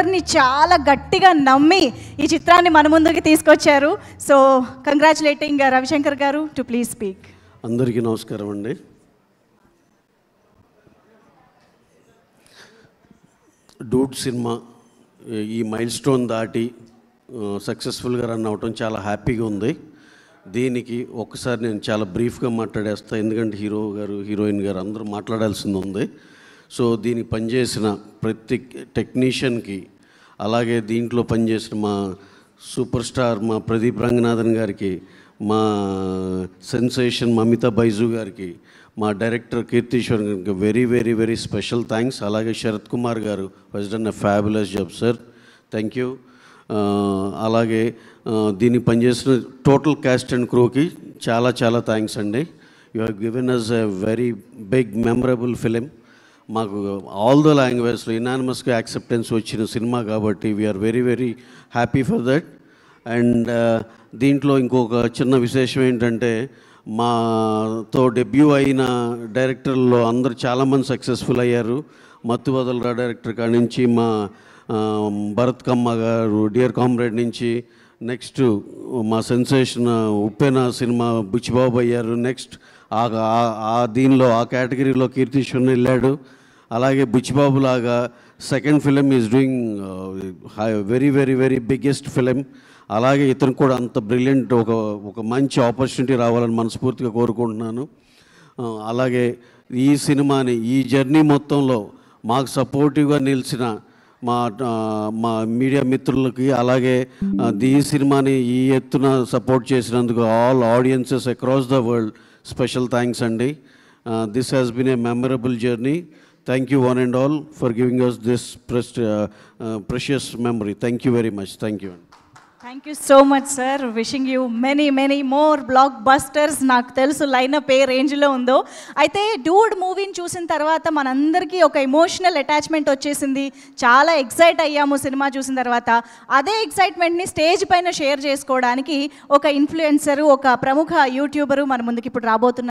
అందరినీ చాలా గట్టిగా నమ్మి ఈ చిత్రాన్ని మన ముందుకి తీసుకొచ్చారు. సో కంగ్రాచులేటింగ్ రవిశంకర్ గారు టు ప్లీజ్ స్పీక్. అందరికీ నమస్కారం అండి. డూడ్ సినిమా ఈ మైల్ స్టోన్ దాటి సక్సెస్ఫుల్గా రన్ అవటం చాలా హ్యాపీగా ఉంది. దీనికి ఒక్కసారి నేను చాలా బ్రీఫ్గా మాట్లాడేస్తాను, ఎందుకంటే హీరో గారు హీరోయిన్ గారు అందరూ మాట్లాడాల్సింది ఉంది. సో దీనికి పనిచేసిన ప్రతి టెక్నీషియన్కి, అలాగే దీంట్లో పనిచేసిన మా సూపర్ స్టార్ మా ప్రదీప్ రంగనాథన్ గారికి, మా సెన్సేషన్ మమితా బైజు గారికి, మా డైరెక్టర్ కీర్తీశ్వర్ గారికి very very very special thanks. అలాగే శరత్ కుమార్ గారు has done a fabulous job sir, thank you. అలాగే దీన్ని పనిచేసిన టోటల్ క్యాస్ట్ అండ్ క్రూకి చాలా చాలా థ్యాంక్స్ అండి. You have given us a very big memorable film. మాకు ఆల్ ద లాంగ్వేజ్లో ఇనానిమస్గా యాక్సెప్టెన్స్ వచ్చిన సినిమా కాబట్టి we are very very happy for that. And దీంట్లో ఇంకొక చిన్న విశేషం ఏంటంటే, మాతో డెబ్యూ అయిన డైరెక్టర్లో అందరు చాలామంది సక్సెస్ఫుల్ అయ్యారు. మత్తు వదలరా డైరెక్టర్ కాడి నుంచి, మా భరత్ కమ్మ గారు డియర్ కామ్రేడ్ నుంచి, నెక్స్ట్ మా సెన్సేషన్ ఉప్పెన సినిమా బుచ్చిబాబు అయ్యారు. నెక్స్ట్ దీనిలో ఆ కేటగిరీలో కీర్తీశ్వరన్ వెళ్ళాడు. అలాగే బుచ్చిబాబు లాగా second film is doing very very very biggest film. అలాగే ఇతను కూడా అంత బ్రిలియంట్ ఒక మంచి ఆపర్చునిటీ రావాలని మనస్ఫూర్తిగా కోరుకుంటున్నాను. అలాగే ఈ సినిమాని ఈ జర్నీ మొత్తంలో మాకు సపోర్టివ్గా నిలిచిన మా మీడియా మిత్రులకి, అలాగే ఈ సినిమాని ఈ ఎత్తున సపోర్ట్ చేసినందుకు all audiences across the world special thanks అండి. This has been a memorable journey. Thank you one and all for giving us this precious memory. Thank you very much. Thank you. Thank you so much sir. Wishing you many many more blockbusters. నాకు తెలుసు lineup ఏ రేంజ్లో ఉందో. అయితే Dude మూవీని చూసిన తర్వాత మనందరికీ ఒక ఎమోషనల్ అటాచ్మెంట్ వచ్చేసింది. చాలా ఎక్సైట్ అయ్యాము సినిమా చూసిన తర్వాత. అదే ఎక్సైట్మెంట్ని స్టేజ్ పైన షేర్ చేసుకోవడానికి ఒక ఇన్ఫ్లుయెన్సరు, ఒక ప్రముఖ యూట్యూబరు మన ముందుకి ఇప్పుడు రాబోతున్నారు.